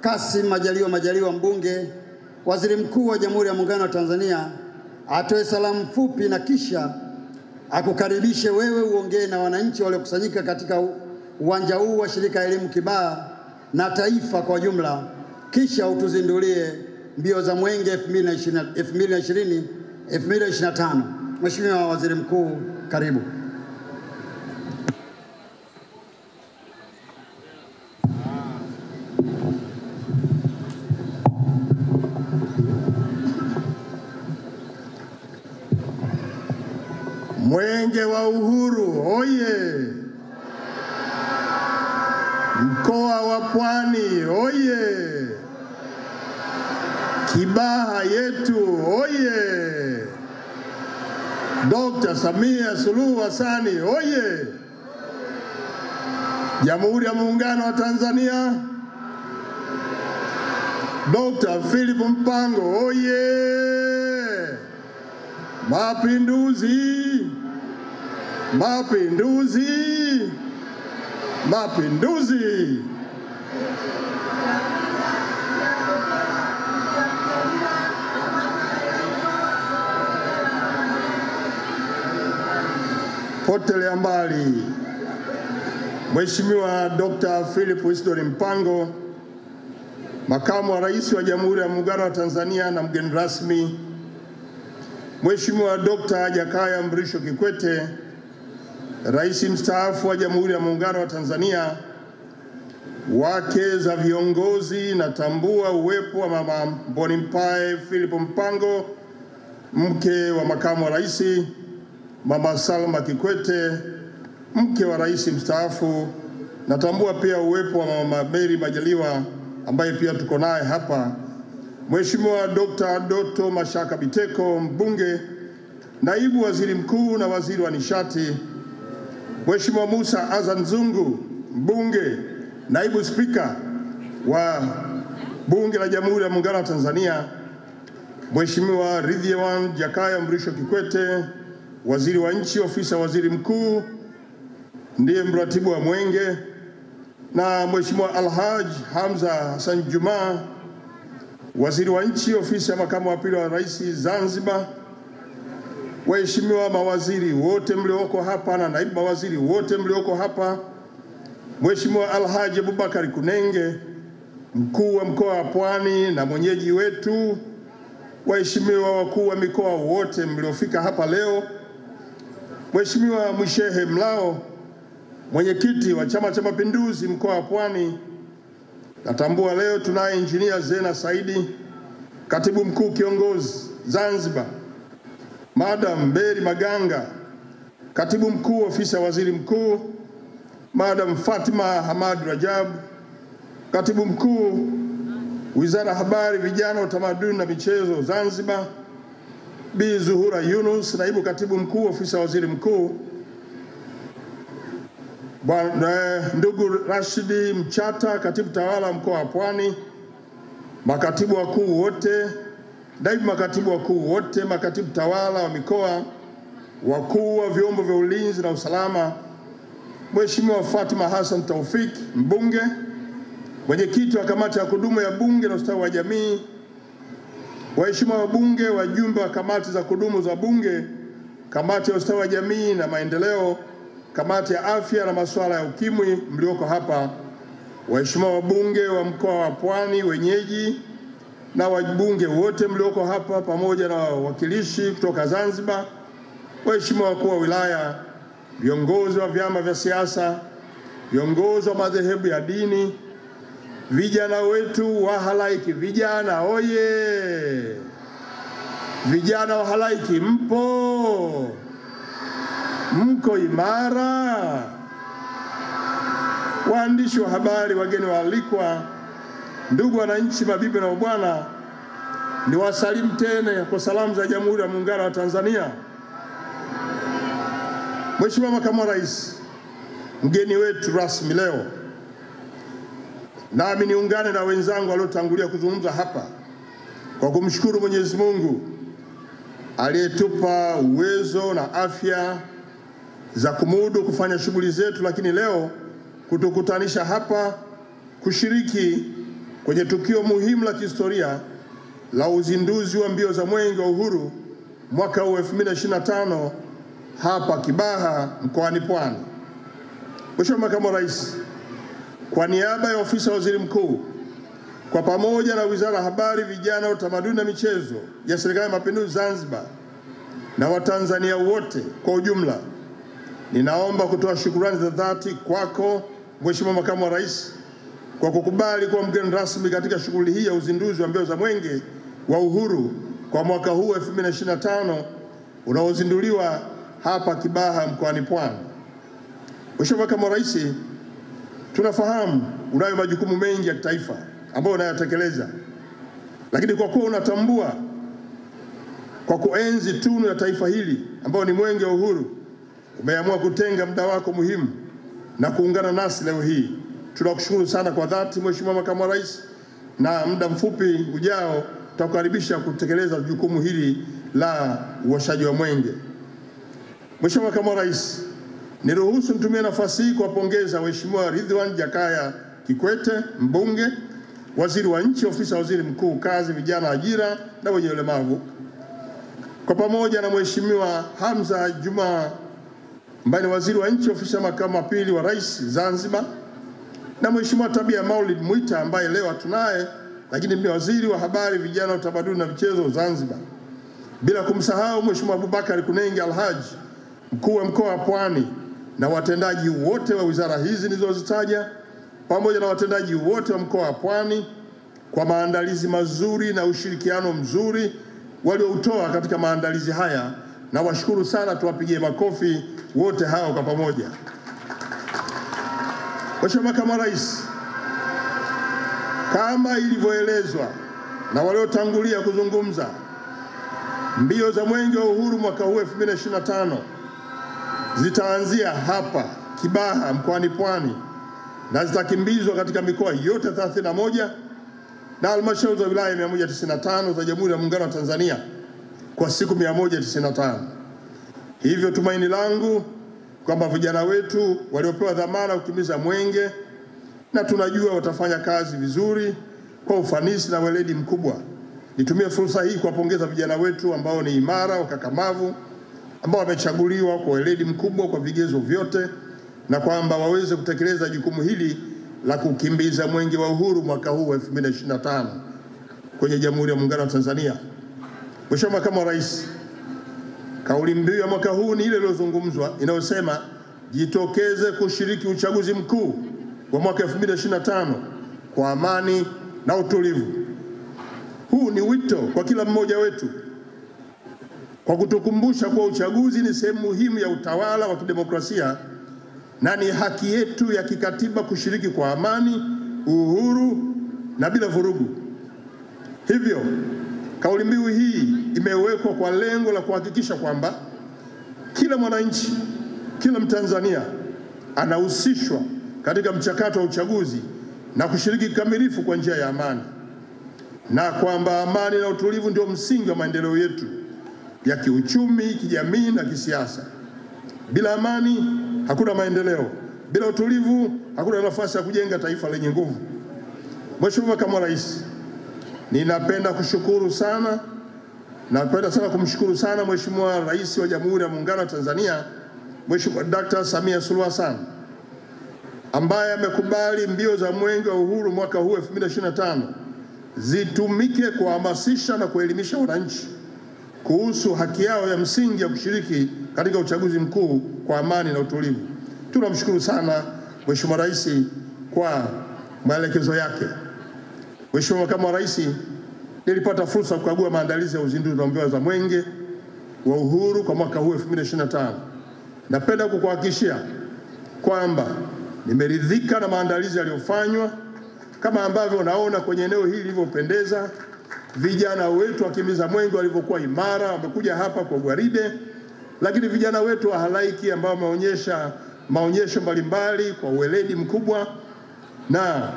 Kassim Majaliwa mbunge, Waziri Mkuu wa Jamhuri ya Muungano wa Tanzania, atoe salamu fupi na kisha akukaribishe wewe uongee na wananchi waliokusanyika katika uwanja huu wa Shirika Elimu Kibaha na taifa kwa jumla, kisha utuzindulie mbio za Mwenge 2025. Mheshimiwa Waziri Mkuu, karibu. Mwenge wa Uhuru oye! Mkoa wa Pwani oye! Kibaha yetu oye! Dr. Samia Suluhu Hassan oye! Jamhuri ya Muungano wa Tanzania, Dr. Philip Mpango oye! Mapinduzi! Mapinduzi! Mapinduzi! Potelea mbali Mheshimiwa Dr. Philip Isidori Mpango, Makamu wa Rais wa Jamhuri ya Muungano wa Tanzania na mgeni rasmi Mheshimiwa Dr. Jakaya Mrisho Kikwete, Rais mstaafu wa Jamhuri ya Muungano wa Tanzania, wake za viongozi, natambua uwepo wa Mama Mbonimpai Philip Mpango, mke wa Makamu wa Rais, Mama Salma Kikwete, mke wa Rais mstaafu. Natambua pia uwepo wa Mama Mary Majaliwa ambaye pia tuko naye hapa. Mheshimiwa Dr. Doto Mashaka Biteko, mbunge, naibu waziri mkuu na waziri wa nishati. Mheshimiwa Musa Azan Zungu, mbunge, naibu spika wa Bunge la Jamhuri ya Muungano wa Tanzania. Mheshimiwa Ridhiwan Jakaya Mrisho Kikwete, waziri wa nchi, ofisi ya waziri mkuu, ndiye mratibu wa Mwenge, na Mheshimiwa Alhaj Hamza Hassan Juma, waziri wa nchi, ofisi ya makamu wa pili wa rais Zanzibar. Waheshimiwa mawaziri wote mlioko hapa na naibu mawaziri wote mlioko hapa. Mheshimiwa Alhaji Abubakar Kunenge, mkuu wa mkoa wa Pwani na mwenyeji wetu. Waheshimiwa wakuu wa mikoa wote mliofika hapa leo. Mheshimiwa Mwishehe Mlao, mwenyekiti wa Chama cha Mapinduzi mkoa wa Pwani. Natambua leo tunaye Injinia Zena Saidi, katibu mkuu kiongozi Zanzibar. Madam Beri Maganga, katibu mkuu ofisi ya waziri mkuu. Madam Fatima Hamad Rajab, katibu mkuu Wizara ya Habari, Vijana, Utamaduni na Michezo Zanzibar. Bi Zuhura Yunus, naibu katibu mkuu ofisi ya waziri mkuu. Ndugu Rashidi Mchata, katibu tawala mkoa wa Pwani. Makatibu wakuu wote, naibu makatibu wakuu wote, makatibu tawala wa mikoa, wakuu wa vyombo vya ulinzi na usalama. Mheshimiwa Fatima Hassan Taufik, mbunge, mwenyekiti wa kamati ya kudumu ya Bunge na ustawi wa jamii. Waheshimiwa wabunge, wajumbe wa kamati za kudumu za Bunge, kamati ya ustawi wa jamii na maendeleo, kamati ya afya na masuala ya ukimwi mlioko hapa. Waheshimiwa wabunge wa mkoa wa Pwani wenyeji na wabunge wote mlioko hapa pamoja na wawakilishi kutoka Zanzibar. Waheshimiwa wakuu wa wilaya, viongozi wa vyama vya siasa, viongozi wa madhehebu ya dini, vijana wetu wa halaiki. Vijana oye! Vijana wa halaiki mpo? Mko imara? Waandishi wa habari, wageni waalikwa, ndugu wananchi, mabibi na mabwana, ni wasalimu tena kwa salamu za Jamhuri ya Muungano wa Tanzania. Mheshimiwa Makamu wa Rais, mgeni wetu rasmi leo, nami niungane na wenzangu waliotangulia kuzungumza hapa kwa kumshukuru Mwenyezi Mungu aliyetupa uwezo na afya za kumudu kufanya shughuli zetu, lakini leo kutukutanisha hapa kushiriki kwenye tukio muhimu la kihistoria la uzinduzi wa mbio za Mwenge wa Uhuru mwaka 2025 hapa Kibaha mkoani Pwani. Mheshimiwa Makamu wa Rais, kwa niaba ya Ofisi ya Waziri Mkuu kwa pamoja na Wizara ya Habari, Vijana, Utamaduni na Michezo ya Serikali ya Mapinduzi Zanzibar na Watanzania wote kwa ujumla, ninaomba kutoa shukrani za dhati kwako Mheshimiwa Makamu wa Rais kwa kukubali kuwa mgeni rasmi katika shughuli hii ya uzinduzi wa mbio za Mwenge wa Uhuru kwa mwaka huu 2025 unaozinduliwa hapa Kibaha mkoani Pwani. Mheshimiwa Makamu wa Rais, tunafahamu unayo majukumu mengi ya kitaifa ambayo unayatekeleza, lakini kwa kuwa unatambua kwa kuenzi tunu ya taifa hili ambayo ni Mwenge wa Uhuru, umeamua kutenga muda wako muhimu na kuungana nasi leo hii. Tunakushukuru sana kwa dhati Mheshimiwa Makamu wa Rais, na muda mfupi ujao tutakukaribisha kutekeleza jukumu hili la uwashaji wa mwenge. Mheshimiwa Makamu wa Rais, niruhusu nitumie nafasi hii kuwapongeza Mheshimiwa Ridhiwani Jakaya Kikwete, mbunge, Waziri wa Nchi, Ofisi ya Waziri Mkuu, Kazi, Vijana, Ajira na wenye ulemavu, kwa pamoja na Mheshimiwa Hamza Juma ambaye ni Waziri wa Nchi, Ofisi ya Makamu wa Pili wa Rais Zanzibar, na Mheshimiwa Tabia Maulid Mwita ambaye leo hatunaye, lakini ni Waziri wa Habari, Vijana, Utamaduni na Michezo Zanzibar, bila kumsahau Mheshimiwa Abubakar Kunenge Alhaji, Mkuu wa Mkoa wa Pwani, na watendaji wote wa wizara hizi nilizozitaja pamoja na watendaji wote wa mkoa wa Pwani kwa maandalizi mazuri na ushirikiano mzuri walioutoa katika maandalizi haya, na washukuru sana, tuwapigie makofi wote hao kwa pamoja. Mheshimiwa Makamu wa Rais, kama ilivyoelezwa na waliotangulia kuzungumza, mbio za Mwenge wa Uhuru mwaka huu 2025 zitaanzia hapa Kibaha mkoani Pwani na zitakimbizwa katika mikoa yote 31 na halmashauri za wilaya 195 za Jamhuri ya Muungano wa Tanzania kwa siku 195. Hivyo tumaini langu kwamba vijana wetu waliopewa dhamana kukimbiza mwenge, na tunajua watafanya kazi vizuri kwa ufanisi na weledi mkubwa. Nitumie fursa hii kuwapongeza vijana wetu ambao ni imara, wakakamavu, ambao wamechaguliwa kwa weledi mkubwa kwa vigezo vyote, na kwamba waweze kutekeleza jukumu hili la kukimbiza Mwenge wa Uhuru mwaka huu 2025 kwenye Jamhuri ya Muungano wa Tanzania. Mheshimiwa Makamu wa Rais, kauli mbiu ya mwaka huu ni ile iliyozungumzwa inayosema jitokeze kushiriki uchaguzi mkuu wa mwaka 2025 kwa amani na utulivu. Huu ni wito kwa kila mmoja wetu kwa kutukumbusha kuwa uchaguzi ni sehemu muhimu ya utawala wa kidemokrasia na ni haki yetu ya kikatiba kushiriki kwa amani, uhuru na bila vurugu. Hivyo, kauli mbiu hii imewekwa kwa lengo la kuhakikisha kwamba kila mwananchi, kila Mtanzania anahusishwa katika mchakato wa uchaguzi na kushiriki kikamilifu kwa njia ya amani, na kwamba amani na utulivu ndio msingi wa maendeleo yetu ya kiuchumi, kijamii na kisiasa. Bila amani hakuna maendeleo, bila utulivu hakuna nafasi ya kujenga taifa lenye nguvu. Mheshimiwa Makamu wa Rais, napenda kumshukuru sana Mheshimiwa Rais wa Jamhuri ya Muungano wa Tanzania, Mheshimiwa Dr. Samia Suluhu Hassan, ambaye amekubali mbio za Mwenge wa Uhuru mwaka huu 2025 zitumike kuhamasisha na kuelimisha wananchi kuhusu haki yao ya msingi ya kushiriki katika uchaguzi mkuu kwa amani na utulivu. Tunamshukuru sana Mheshimiwa Rais kwa maelekezo yake. Mheshimiwa Makamu wa Rais, nilipata fursa kukagua maandalizi ya uzinduzi wa mbio za Mwenge wa Uhuru kwa mwaka huu 2025. Napenda kukuhakikishia kwamba nimeridhika na maandalizi yaliyofanywa, kama ambavyo unaona kwenye eneo hili lilivyopendeza, vijana wetu wakimbiza mwenge walivyokuwa imara, wamekuja hapa kwa gwaride, lakini vijana wetu wa halaiki ambao wameonyesha maonyesho mbalimbali kwa uweledi mkubwa, na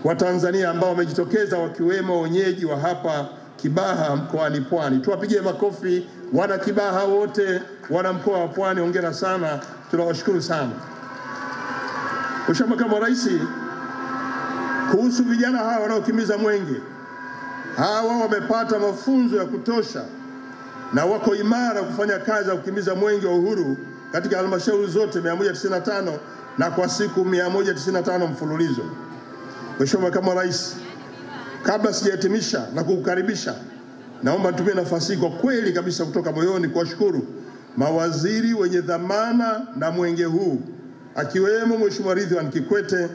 Watanzania ambao wamejitokeza wakiwemo wenyeji wa hapa Kibaha mkoani Pwani. Tuwapigie makofi wana Kibaha wote, wana mkoa wa Pwani, hongera sana, tunawashukuru sana. Mheshimiwa Makamu wa Rais, Kuhusu vijana hawa wanaokimbiza mwenge, hawa wamepata mafunzo ya kutosha na wako imara kufanya kazi ya kukimbiza mwenge wa uhuru katika halmashauri zote 195 na kwa siku 195 mfululizo. Mheshimiwa Makamu wa Rais, kabla sijahitimisha na kukukaribisha, naomba nitumie nafasi kwa kweli kabisa kutoka moyoni kuwashukuru mawaziri wenye dhamana na mwenge huu, akiwemo Mheshimiwa Ridhiwani Kikwete,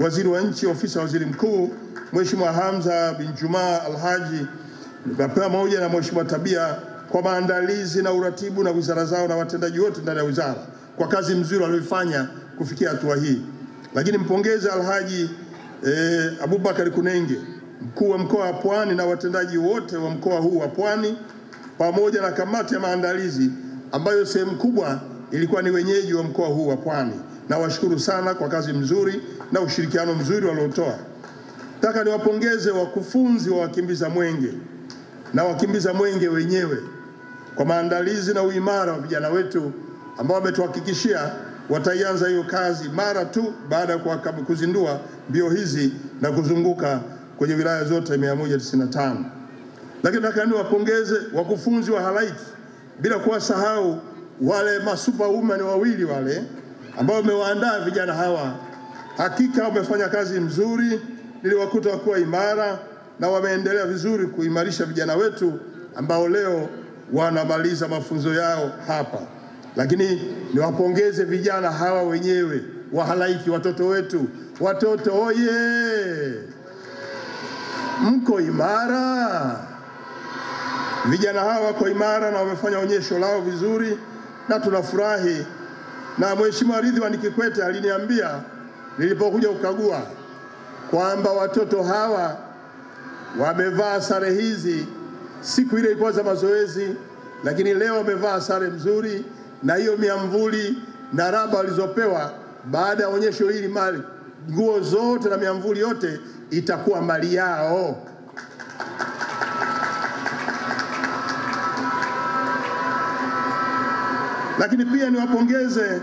Waziri wa Nchi, Ofisi ya Waziri Mkuu, Mheshimiwa Hamza bin Juma Alhaji, pamoja na Mheshimiwa Tabia, kwa maandalizi na uratibu na wizara zao na watendaji wote ndani ya wizara kwa kazi mzuri walioifanya kufikia hatua hii. Lakini mpongeze Alhaji Abubakar Kunenge, mkuu wa mkoa wa Pwani, na watendaji wote wa mkoa huu wa Pwani, pamoja na kamati ya maandalizi ambayo sehemu kubwa ilikuwa ni wenyeji wa mkoa huu wa Pwani. Na washukuru sana kwa kazi mzuri na ushirikiano mzuri waliotoa. Nataka niwapongeze wakufunzi wa wakimbiza mwenge na wakimbiza mwenge wenyewe kwa maandalizi na uimara wa vijana wetu ambao wametuhakikishia wataianza hiyo kazi mara tu baada ya kuzindua mbio hizi na kuzunguka kwenye wilaya zote 195. Lakini nataka niwapongeze wakufunzi wa halaiki, bila kuwasahau wale masuperwoman wawili wale ambao wamewaandaa vijana hawa. Hakika wamefanya kazi nzuri, niliwakuta wakiwa imara na wameendelea vizuri kuimarisha vijana wetu ambao leo wanamaliza mafunzo yao hapa. Lakini niwapongeze vijana hawa wenyewe wa halaiki, watoto wetu. Watoto oye! Mko imara. Vijana hawa wako imara na wamefanya onyesho lao vizuri na tunafurahi. Na Mheshimiwa Ridhiwani Kikwete aliniambia nilipokuja kukagua kwamba watoto hawa wamevaa sare hizi siku ile ilikuwa za mazoezi, lakini leo wamevaa sare mzuri, na hiyo miamvuli na raba walizopewa baada ya onyesho hili, mali nguo zote na miamvuli yote itakuwa mali yao. Lakini pia niwapongeze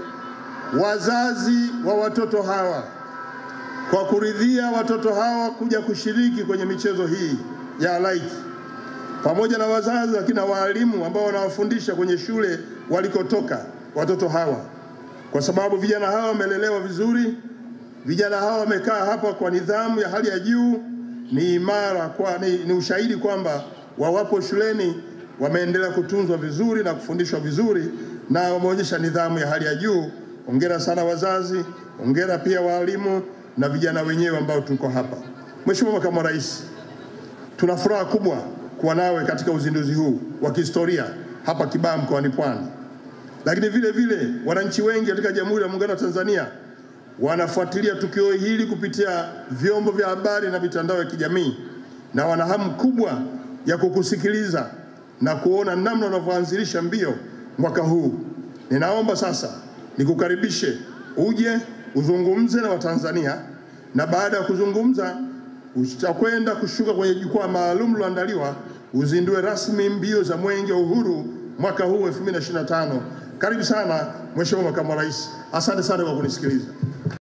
wazazi wa watoto hawa kwa kuridhia watoto hawa kuja kushiriki kwenye michezo hii ya halaiki, pamoja na wazazi lakini na walimu ambao wanawafundisha kwenye shule walikotoka watoto hawa, kwa sababu vijana hawa wamelelewa vizuri. Vijana hawa wamekaa hapa kwa nidhamu ya hali ya juu, ni imara, ni ushahidi kwamba wawapo shuleni wameendelea kutunzwa vizuri na kufundishwa vizuri na wameonyesha nidhamu ya hali ya juu. Hongera sana wazazi, hongera pia walimu na vijana wenyewe ambao tuko hapa. Mheshimiwa Makamu wa Rais, tuna furaha kubwa kuwa nawe katika uzinduzi huu wa kihistoria hapa Kibaha mkoani Pwani. Lakini vile vile wananchi wengi katika Jamhuri ya Muungano wa Tanzania wanafuatilia tukio hili kupitia vyombo vya habari na mitandao ya kijamii, na wana hamu kubwa ya kukusikiliza na kuona namna unavyoanzilisha mbio mwaka huu. Ninaomba sasa nikukaribishe uje uzungumze na Watanzania, na baada ya kuzungumza utakwenda kushuka kwenye jukwaa maalum liloandaliwa uzindue rasmi mbio za Mwenge wa Uhuru mwaka huu 2025. Karibu sana Mheshimiwa Makamu wa Rais. Asante sana kwa kunisikiliza.